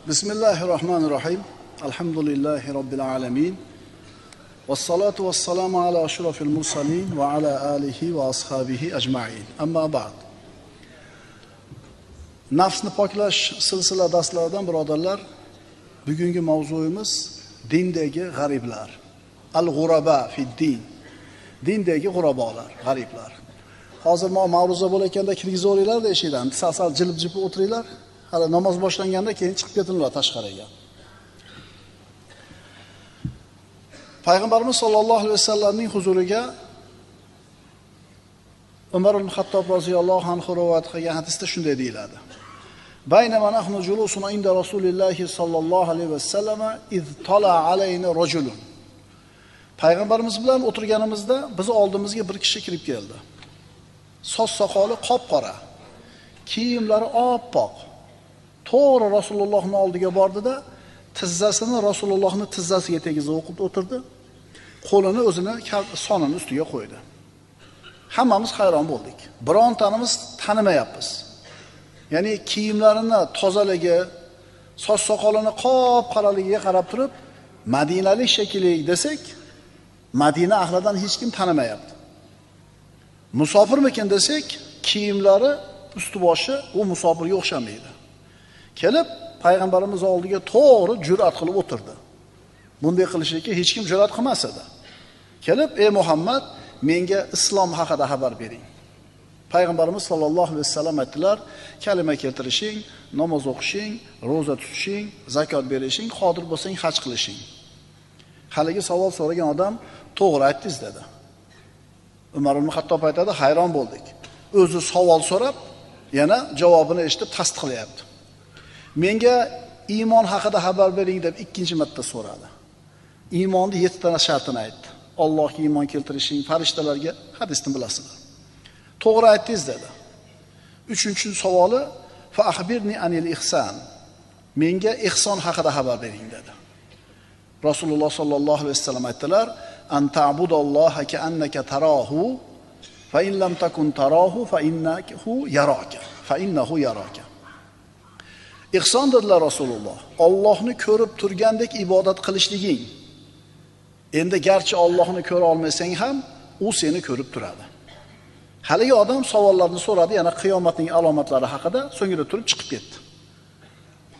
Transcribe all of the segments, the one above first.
Bismillahirrahmanirrahim. Alhamdulillahi Rabbil alamin. Vassalatu vassalamu ala ashrafil mursalin va ala alihi va ashabihi ajma'in. Amma ba'd. Nafsni poklash silsila darslaridan birodarlar, bugungi mavzuimiz dindagi g'ariblar. Al-ghuraba fid din. Dindagi g'urabolar, g'ariblar. Hozir ma'ruza bo'layotganda kirgizoringlar deyishdan, sal jilib-jilib o'tiringlar. Hali namoz boshlanganda keyin chiqib ketinglar tashqariga. Payg'ambarimiz sollallohu alayhi vasallamning huzuriga Umar ibn Xattob roziyallohu anhu rivoyat qilgan hadisda shunday deyiladi. Baynama nahnu julusun inda Rasulillahi sollallohu alayhi vasallam iz tala alayna rajulun. Payg'ambarimiz bilan o'tirganimizda biz oldimizga bir kishi kirib keldi. Soch soqoli qop-qora, kiyimlari oppoq. To'g'ri Rasulullohning oldiga bordida, tizzasini Rasulullohning tizzasiga tegizib o'qib o'tirdi. Qo'lini o'zini sonini ustiga qo'ydi. Hammamiz hayron bo'ldik. Birontanimiz tanimayapmiz. Ya'ni kiyimlarini tozaligi, soch soqolini qop-qoraligiga qarab turib, Madinalik shekilli desak, Madina ahlidan hech kim tanimayapti. Musofirmikin desak, kiyimlari, usti-boshi u musofirga o'xshamaydi. Kelib payg'ambarimiz oldiga to'g'ri jur'at qilib o'tirdi. Bunday qilishga hech kim jur'at qilmas edi. Kelib, "Ey Muhammad, menga islom haqida xabar bering." Payg'ambarimiz sollallohu alayhi vasallam aytdilar: "Kalima keltirishing, namoz o'qishing, roza tutishing, zakot berishing, qodir bo'lsang haj qilishing." Haligi savol so'ragan odam to'g'ri aytdingiz dedi. Umar ibn Xattob aytadi, hayron bo'ldik. O'zi savol so'rab, yana javobini eshitib tasdiqlayapti. Menga iymon haqida xabar bering deb ikkinchi marta so'radi. Iymonning 7 ta shartini aytdi. Allohga iymon keltirishing, farishtalarga, hadisni bilasizlar. To'g'ri aytdingiz dedi. Uchinchi savoli, fa akhbirni anil ihson. Menga ihson haqida xabar bering dedi. Rasululloh sollallohu alayhi vasallam aytdilar: "An ta'budalloha ka'annaka tarahu, fa in lam takun tarahu fa innahu yaraka, fa innahu yaraka." Ihson dedilar Rasululloh. Allohni ko'rib turgandek ibodat qilishliging. Endi garchi Allohni ko'ra olmasang ham, u seni ko'rib turadi. Haligi odam savollarni so'radi, yana qiyomatning alomatlari haqida, so'ngra turib chiqib ketdi.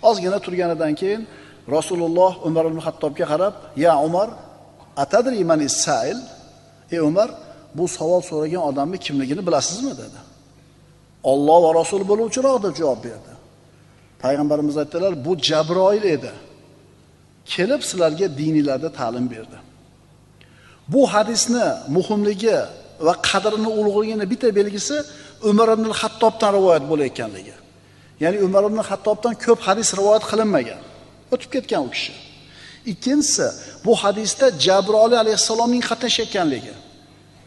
Ozgina turganidan keyin Rasululloh Umar ibn Xattobga qarab, "Ya Umar, atadri man is-sa'il?" Ey Umar, bu savol so'ragan odamning kimligini bilasizmi dedi. Alloh va Rasul bo'luvchiroq deb javob berdi. Payg'ambarimiz aytdilar, "Bu Jabroil edi. Kelib sizlarga diningizda ta'lim berdi." Bu hadisni muhimligi va qadrini ulug'ligini bitta belgisi Umar ibn Xattobdan rivoyat bo'layotganligi. Ya'ni Umar ibn Xattobdan ko'p hadis rivoyat qilinmagan. O'tib ketgan u kishi. Ikkinchisi, bu hadisda Jabroil alayhisalomning qatnashganligi.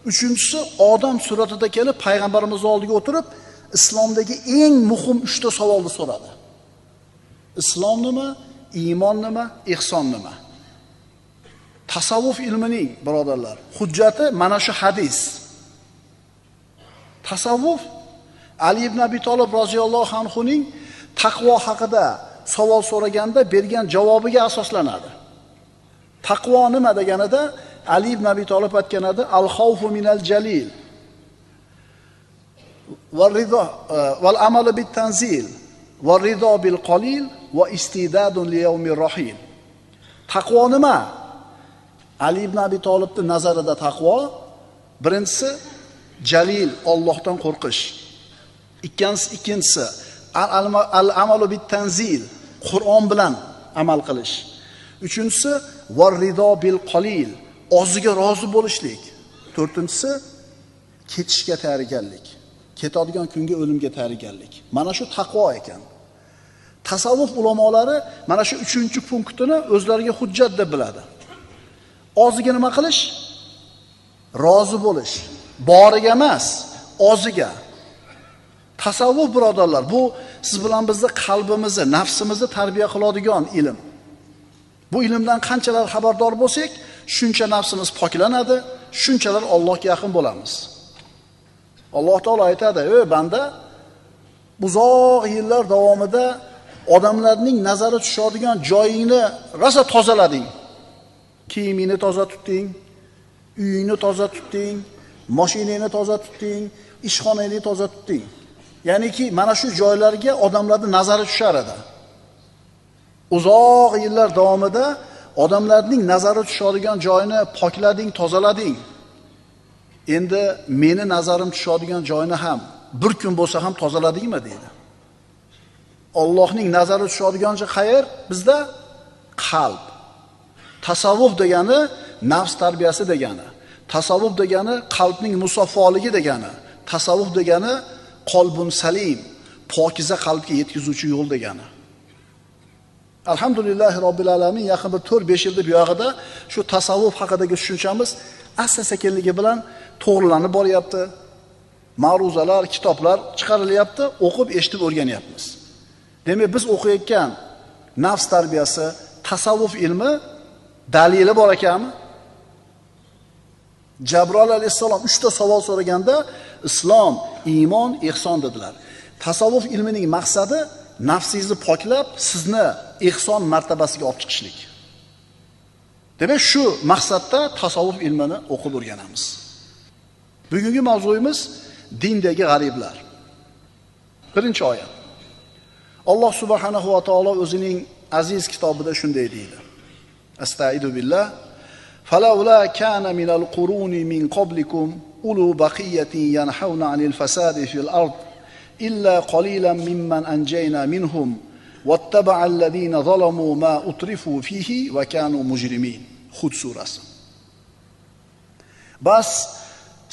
Uchinchisi, odam suratida kelib payg'ambarimiz oldiga o'tirib, islomdagi eng muhim 3 ta savolni so'radi. Islom nima, iymon nima, ihson nima? Tasavvuf ilmining birodarlar, hujjati mana shu hadis. Tasavvuf Ali ibn Abi Talib roziyallohu anhu ning taqvo haqida savol so'raganda bergan javobiga asoslanadi. Taqvo nima deganida Ali ibn Abi Talib aytgan edi, al-xawfu minal jalil va rido val amalu bit tanzil va rido bil qalil va istidadun li yawmir rahil. Taqvo nima? Ali ibn Abi Talibning nazarida taqvo birinchisi jalil, Allohdan qo'rqish. Ikkinchisi al-amalu bit tanzil, Qur'on bilan amal qilish. Uchinchisi var rido bil qalil, oziga rozi bo'lishlik. To'rtinchisi ketishga tayyorgarlik. Ketadigan kunga o'limga tayyorgarlik. Mana shu taqvo ekan. Tasavvuf ulamolari mana shu 3-punktini o'zlariga hujjat deb biladi. Oziga nima qilish? Rozi bo'lish. Boriga emas, oziga. Tasavvuf birodarlar, bu siz bilan bizni qalbimizni, nafsimizni tarbiya qiladigan ilm. Bu ilmdan qanchalar xabardor bo'lsak, shuncha nafsimiz poklanadi, shunchalar Allohga yaqin bo'lamiz. Alloh taolo aytadi: "Ey banda, uzoq yillar davomida odamlarning nazari tushadigan joyingni rosa tozalading. Kiyimingni toza tutding, uyingni toza tutding, mashinangni toza tutding, ishxonangni toza tutding. Ya'niki mana shu joylarga odamlarning nazari tushar edi. Uzoq yillar davomida odamlarning nazari tushadigan joyini poklading, tozalading. Endi meni nazarim tushadigan joyini ham bir kun bo'lsa ham tozaladingmi deydi. Allohning nazari tushadigan joy qayer? Bizda qalb. Tasavvuf degani nafs tarbiyasi degani. Tasavvuf degani qalbning musaffoligi degani. Tasavvuf degani qalbun salim, pokiza qalbga yetkazuvchi yo'l degani. Alhamdulillah robbil alamin yaqin bir 4-5 yilda bu yog'ida shu tasavvuf haqidagi tushunchamiz asta-sekinligi bilan to'g'rilanib boryapti. Ma'ruzalar, kitoblar chiqarilyapti, o'qib, eshitib o'rganyapmiz. Demak, biz o'qiyotgan nafs tarbiyasi, tasavvuf ilmi dalili bor ekanmi? Jabroil alayhissalom 3 ta savol so'raganda islom, iymon, ihson dedilar. Tasavvuf ilmining maqsadi nafsingizni poklab, sizni ihson martabasiga olib chiqishlik. Demak, shu maqsadda tasavvuf ilmini o'qib o'rganamiz. Bugungi mavzuyimiz dindagi g'ariblar. Birinchi oyat. Alloh subhanahu va taolo o'zining aziz kitobida shunday deydi. Astaidu billah. فلولا كان من القرون من قبلكم أولو بقية ينحون عن الفساد في الأرض إلا قليلا ممن أنجينا منهم واتبع الذين ظلموا ما أترفوا فيه وكانوا مجرمين. Hud surasi. Bas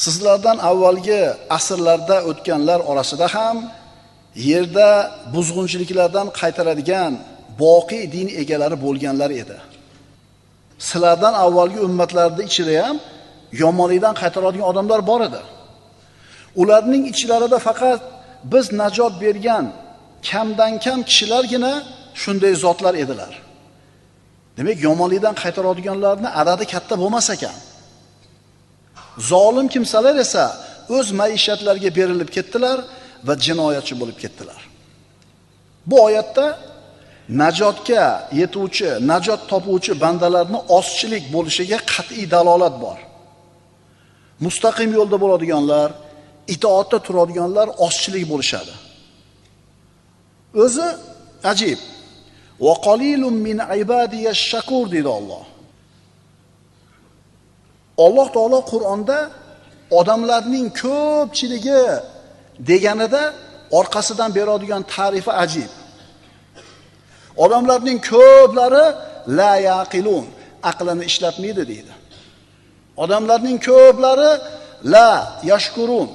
sizlardan avvalgi asrlarda o'tganlar orasida ham yerda buzg'unchiliklardan qaytaradigan boqiy din egalari bo'lganlar edi. Sizlardan avvalgi ummatlarda ichida ham yomonlikdan qaytaradigan odamlar bor edi. Ularning ichlarida faqat biz najot bergan kamdan kam kishilargina shunday zotlar edilar. Demak, yomonlikdan qaytaradiganlarning adadi katta bo'lmas ekan. Zolim kimsalar esa o'z maishatlariga berilib ketdilar va jinoyatchi bo'lib ketdilar. Bu oyatda najotga yetuvchi, najot topuvchi bandalarning ozchilik bo'lishiga qat'iy dalolat bor. Mustaqim yo'lda bo'ladiganlar, itoatda turadiganlar ozchilik bo'lishadi. O'zi ajib. Va qalilun min ibadiyash shakur dedi Alloh. Alloh taolo Qur'onda odamlarning ko'pchiligi deganida orqasidan beradigan ta'rifi ajib. Odamlarning ko'plari la yaqilun, aqlini ishlatmaydi deydi. Odamlarning ko'plari la yashkurun,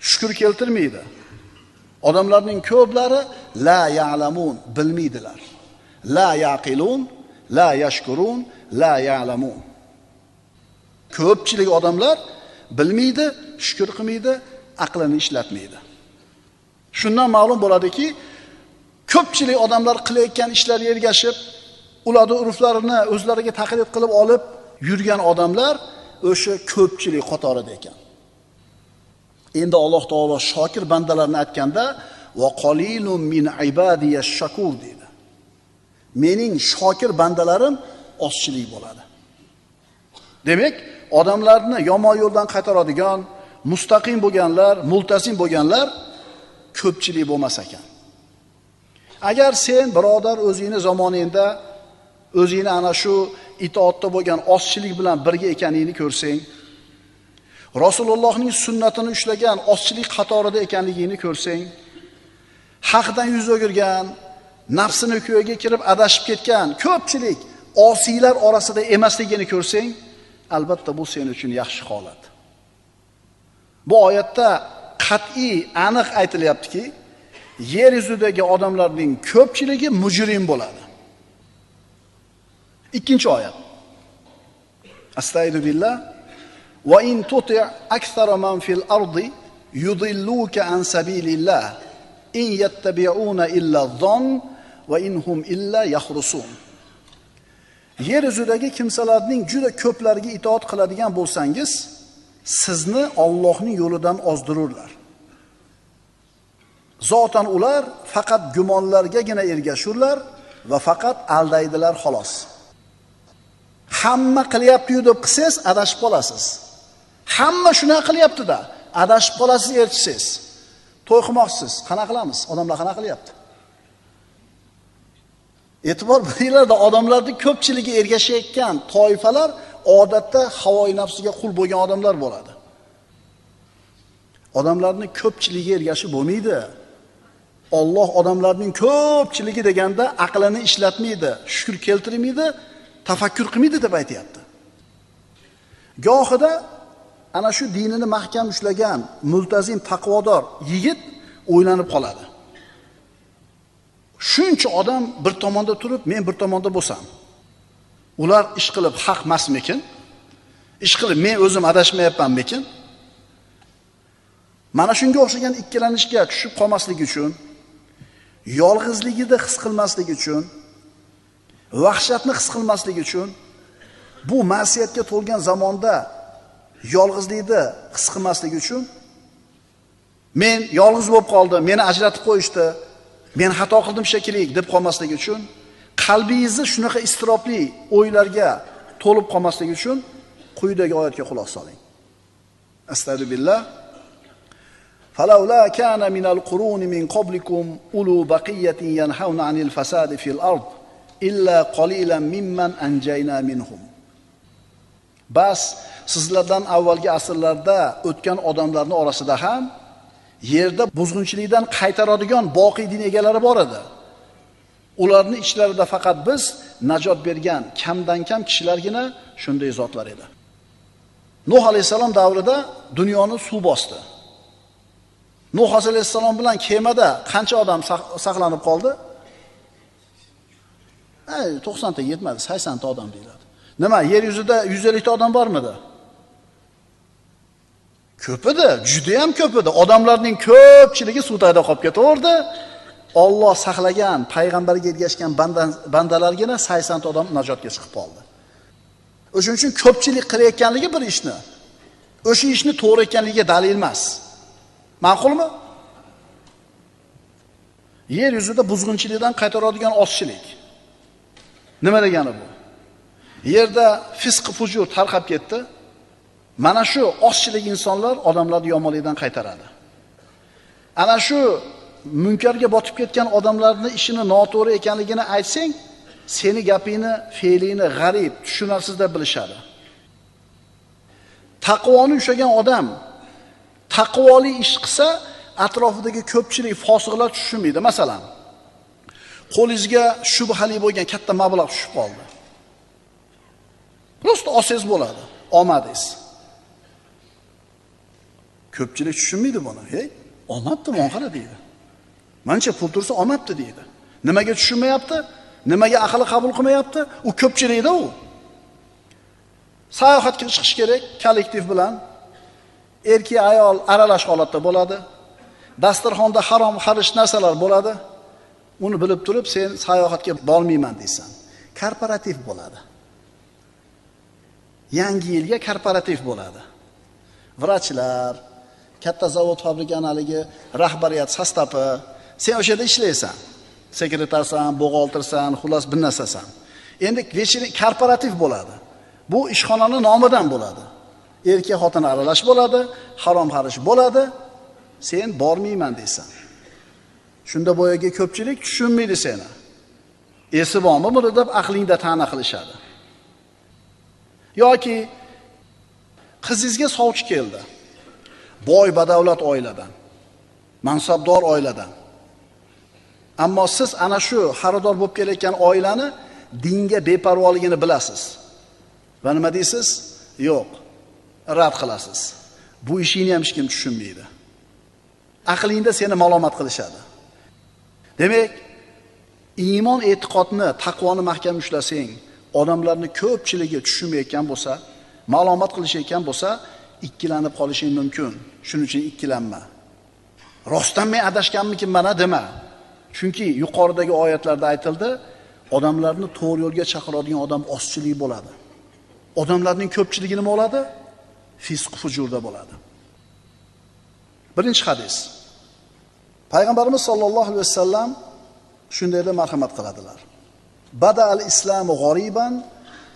shukr keltirmaydi. Odamlarning ko'plari la ya'lamun, bilmaydilar. La yaqilun, la yashkurun, la ya'lamun. Ko'pchilik odamlar bilmaydi, shukr qilmaydi, aqlini ishlatmaydi. Shundan ma'lum bo'ladiki, ko'pchilik odamlar qilayotgan ishlarga ergashib, ularning urflarini o'zlariga taqlid qilib olib yurgan odamlar o'sha ko'pchilik qatorida ekan. Endi Alloh taolo shokir bandalarni aytganda va qalilun min ibadiyash shakur dedi. Mening shokir bandalarim ozchilik bo'ladi. Demak, odamlarni yomon yo'ldan qaytaradigan, mustaqim bo'lganlar, multazim bo'lganlar ko'pchilik bo'lmas ekan. Agar sen birodar o'zingni zamoningda o'zingni ana shu itoatda bo'lgan ozchilik bilan birga ekaningni ko'rsang, Rasulullohning sunnatini ushlagan ozchilik qatorida ekanligingni ko'rsang, haqdan yuz o'girgan, nafsini ko'yiga kirib adashib ketgan ko'pchilik osiylar orasida emasligini ko'rsang, albatta bu sen uchun yaxshi holat. Bu oyatda qat'iy, aniq aytilyaptiki, yer yuzidagi odamlarning ko'pchiligi mujrim bo'ladi. Ikkinchi oyat. Astaidu billah. Va in tuti' akthara man fil ardi yudilluka an sabilillah in yattabi'una illa dhann va inhum illa yakhrusun. Yer yuzidagi kimsalarning juda ko'plariga itoat qiladigan bo'lsangiz, sizni Allohning yo'lidan ozdirurlar. Zotan ular faqat gumonlargagina ergashurlar va faqat aldaydilar xolos. Hamma qilyapti-yu deb qilsangiz adashib qolasiz. Hamma shuna qilyapti-da, adashib qolasiz, erchisiz. To'y qilmoqchisiz, qana qilamiz? Odamlar qana qilyapti? E'tibor beringlar-da, odamlarning ko'pchiligi ergashayotgan toifalar odatda havoyi nafsiga qul bo'lgan odamlar bo'ladi. Odamlarning ko'pchiligi ergashib bo'lmaydi. Alloh odamlarning ko'pchiligi deganda aqlini ishlatmaydi, shukr keltirmaydi, tafakkur qilmaydi deb aytayapti. Gohida ana shu dinini mahkam ushlagan, multazim, taqvodor yigit o'ylanib qoladi. Shuncha odam bir tomonda turib, men bir tomonda bo'lsam, ular ish qilib haq emasmikin? Ish qilib men o'zim adashmayapmanmikin? Mana shunga o'xshagan ikkilanishga tushib qolmaslik uchun, yolg'izligida his qilmaslik uchun, vahshatni his qilmaslik uchun, bu ma'siyatga to'lgan zamonda yolg'izlikni his qilmaslik uchun, men yolg'iz bo'lib qoldim, meni ajratib qo'yishdi, men xato qildim shekilli deb qolmaslik uchun, qalbingizni shunaqa istirobli o'ylarga to'lib qolmaslik uchun quyidagi oyatga quloq soling. Astagfirullah. فلولا كان من القرون من قبلكم أولو بقية ينهون عن الفساد في الأرض إلا قليلا ممن أنجينا منهم. Bas sizlardan avvalgi asrlarda o'tgan odamlarning orasida ham yerda buzg'unchilikdan qaytaradigan boqiy din egalari bor edi. Ularning ichlarida faqat biz najot bergan kamdan kam kishilargina shunday zotlar edi. Nuh alayhisalom davrida dunyoni suv bosdi. Nuh alayhisalom bilan kemada qancha odam saqlanib qoldi? 90 ta yetmadi, 80 ta odam deyiladi. Nima, yer yuzida 150 ta odam bormidi? Ko'p edi, juda ham ko'p edi. Odamlarning ko'pchiligi suv tagida qolib ketaverdi. Alloh saqlagan, payg'ambarga ergashgan bandalargina 80 ta odam najotga chiqib qoldi. O'shuning uchun ko'pchilik qilayotganligi bir ishni, o'sha ishni to'g'ri ekanligiga dalil emas. Ma'qulmi? Yer yuzida buzg'unchilikdan qaytaradigan ozchilik. Nima degani bu? Yerda fisq fujur tarqab ketdi. Mana shu ozchilik insonlar odamlarni yomonlikdan qaytaradi. Ana shu munkarga botib ketgan odamlarning ishini noto'g'ri ekanligini aytsang, seni gapingni, fe'lingni g'arib, tushunarsiz deb bilishadi. Taqvoni ushlagan odam taqvoli ish qilsa, atrofidagi ko'pchilik fosiqlar tushunmaydi. Masalan, qo'lingizga shubhali bo'lgan katta mablag' tushib qoldi. Prosta olsangiz bo'ladi, omadingiz. Ko'pchilik tushunmaydi buni. Hey, omadmi monqara deydi. Mancha pul tursa omaddi deydi. Nimaga tushunmayapti? Nimaga aqli qabul qilmayapti? U ko'pchilikda u. Sayohatga chiqish kerak, kollektiv bilan. Erkak ayol aralash holatda bo'ladi. Dasturxonda harom xarish narsalar bo'ladi. Uni bilib turib, sen sayohatga bormayman deysan. Korporativ bo'ladi. Yangi yilga korporativ bo'ladi. Vrachlar, katta zavod fabrikanaligi, rahbariyat sostavi, sen o'sha yerda ishlaysan. Sekretarsan, buxgaltersan, xullas bir narsasan. Endi vechiring korporativ bo'ladi. Bu ishxonaning nomidan bo'ladi. Erkak xotin aralash bo'ladi, harom xarish bo'ladi. Sen bormayman deysan. Shunda boyaga ko'pchilik tushunmaydi seni. Esi bormi buni deb aqlingda ta'na qilishadi. Yoki qizingizga sovchi keldi. Boy badavlat oiladan, mansabdor oiladan. Ammo siz ana shu xaridor bo'lib kelayotgan oilani dinga beparvoligini bilasiz. Va nima deysiz? Yo'q, rad qilasiz. Bu ishingni ham hech kim tushunmaydi. Aqlingda seni malomat qilishadi. Demak, iymon e'tiqodni, taqvoni mahkam ushlasang, odamlarni ko'pchiligi tushunmayotgan bo'lsa, ma'lumot qilishayotgan bo'lsa, ikkilanib qolishing mumkin. Shuning uchun ikkilanma. Rostdan men adashganmikin mana dema. Chunki yuqoridagi oyatlarda aytildi, odamlarni to'g'ri yo'lga chaqiradigan odam ozchilik bo'ladi. Odamlarning ko'pchiligi nima bo'ladi? Fisq fujurda bo'ladi. Birinchi hadis. Payg'ambarimiz sollallohu alayhi vasallam shunday deb marhamat qiladilar. Bada al-islamu g'oriban,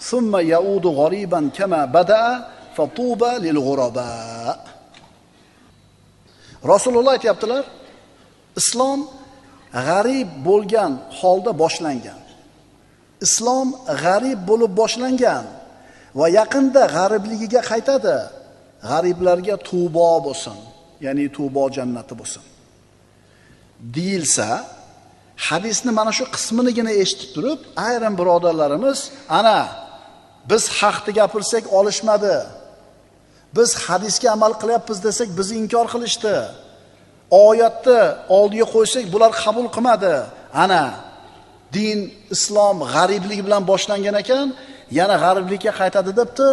thumma yaudu g'oriban kama bada'a, fatuba lil ghuraba. Rasululloh aytibdilar, islom g'arib bo'lgan holda boshlangan. Islom g'arib bo'lib boshlangan va yaqinda g'aribligiga qaytadi. G'ariblarga tubo bo'lsin, ya'ni tubo jannati bo'lsin. Deyilsa, hadisni mana shu qisminigina eshitib turib, ayrim birodarlarimiz, ana biz haqni gapirsak olishmadi. Biz hadisga amal qilyapmiz desak, bizni inkor qilishdi. Oyatni oldiga qo'ysak, bular qabul qilmadi. Ana din, islom g'ariblik bilan boshlangan ekan, yana g'ariblikka qaytadi debdi.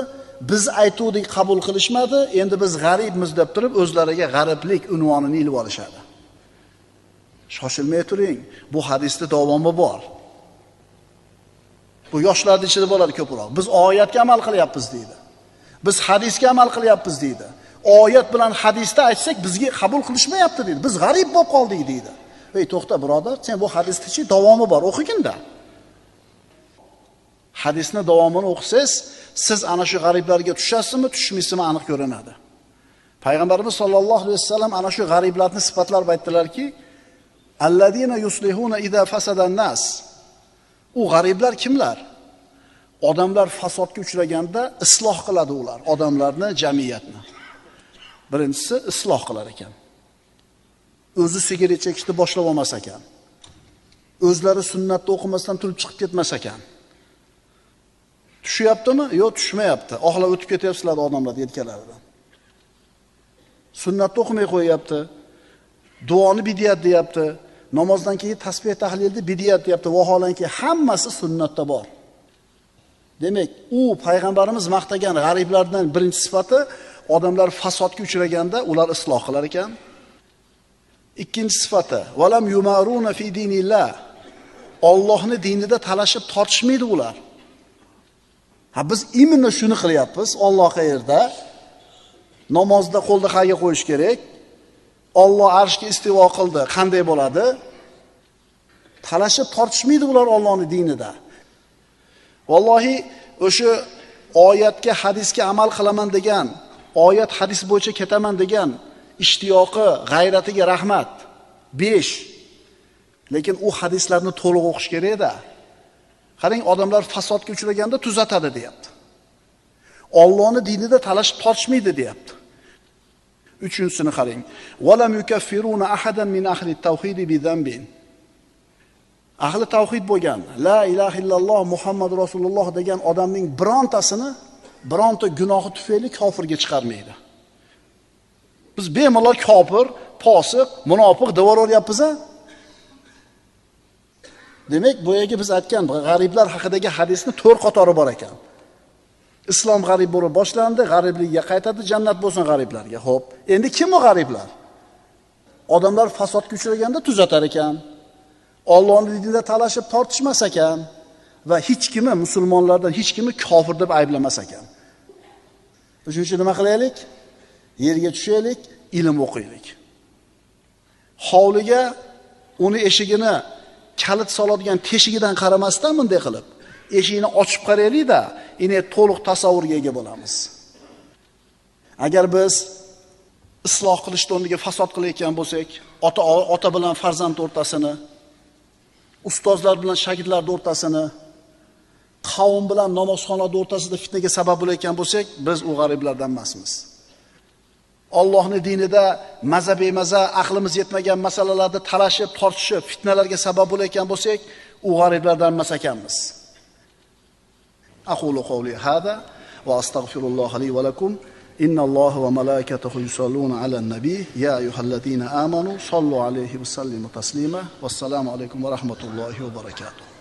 Biz aytuvdik, qabul qilishmadi. Endi biz g'aribmiz deb turib, o'zlariga g'ariblik unvonini ilib olishadi. Shoshilmay turing. Bu hadisda davomi bor. Bu yoshlarning ichida bo'ladi ko'proq. Biz oyatga amal qilyapmiz deydi. Biz hadisga amal qilyapmiz deydi. Oyat bilan hadisda aytsak bizga qabul qilishmayapti deydi. Biz g'arib bo'lib qoldik deydi. Ey to'xta birodar, sen bu hadisning davomi bor, o'qigin-da. Hadisni davomini o'qisangiz, siz ana shu g'ariblarga tushasizmi, tushmaysizmi aniq ko'rinadi. Payg'ambarimiz sollallohu alayhi vasallam ana shu g'ariblarni sifatlab aytdilarki, alladina yuslihuna idza fasadan nas. U g'ariblar kimlar? Odamlar fasodga uchraganda isloh qiladi ular, odamlarni, jamiyatni. Birinchisi isloh qilar ekan. O'zi sigaret chekishni boshlab olmas ekan. O'zlari sunnatni o'qimasdan turib chiqib ketmas ekan. Tushyaptimi? Yo'q, tushmayapti. Oxlab o'tib ketyapsizlar odamlar yelkalaridan. Sunnatni o'qimay qo'yapti. Duoni bidiyat deyapti. Namozdan keyin tasbih tahlilni bidiyat deyapti. Vaholanki hammasi sunnatda bor. Demak, u payg'ambarimiz maqtagan g'ariblardan birinchi sifati, odamlar fasodga uchraganda ular isloh qilar ekan. Ikkinchi sifati, valam yumaruna fi dinillah. Allohning dinida talashib tortishmaydi ular. Biz imini shuni qilyapmiz. Alloh qayerda? Namozda qo'lni qayga qo'yish kerak? Alloh arshga istivo qildi, qanday bo'ladi? Talashib tortishmaydi ular Allohning dinida. Vallohi o'sha oyatga, hadisga amal qilaman degan, oyat hadis bo'yicha ketaman degan ishtiyoqi, g'ayratiga rahmat. 5. Lekin u hadislarni to'liq o'qish kerak-da. Qarang, odamlar fasodga uchraganda tuzatadi deyapti. Allohning dinida talashib tortishmaydi deyapti. 3-sini qarang. Walam yukaffiruna ahadan min ahli at-tauhid bi dhanbin. Ahli tavhid bo'lgan, la ilaha illalloh Muhammad Rasululloh degan odamning bironta gunohi tufayli kofirga chiqarmaydi. Biz bemalol kofir, fosiq, munofiq deb o'ryapmiz-a? Demak, bu yerga biz aytgan g'ariblar haqidagi hadisni 4 qatori bor ekan. Islom g'arib bo'lib boshlandi, g'ariblikka qaytadi, jannat bo'lsin g'ariblarga. Xo'p, endi kim u g'ariblar? Odamlar fasodga uchraganda tuzatar ekan. Allohning dinida talashib tortishmas ekan va hech kimi musulmonlardan hech kimi kofir deb ayblamas ekan. Shuning uchun nima qilaylik? Yerga tushaylik, ilm o'qiylik. Hovliga uni eshigini kalit soladigan teshigidan qaramasdan bunday qilib, eshikni ochib qaraylik-da, ine to'liq tasavvurga ega bo'lamiz. Agar biz isloh qilishni o'rniga fasod qilayotgan bo'lsak, ota bilan farzand o'rtasini, ustozlar bilan shogirdlar o'rtasini, qavm bilan namozxonlar o'rtasida fitnaga sabab bo'layotgan bo'lsak, biz u g'ariblardan emasmiz. Allohning dinida maza bemaza, aqlimiz yetmagan masalalarda talashib, tortishib, fitnalarga sabab bo'layotgan bo'lsak, u g'ariblardan emas ekanmiz. Aqulu qawli hada va astaghfirulloha li va lakum. Innalloha va malaikatahu yusalluna alan nabiy ya ayyuhallazina amanu sallu alayhi va sallimu taslima. Vassalomu alaykum va rahmatullohi va barakatuh.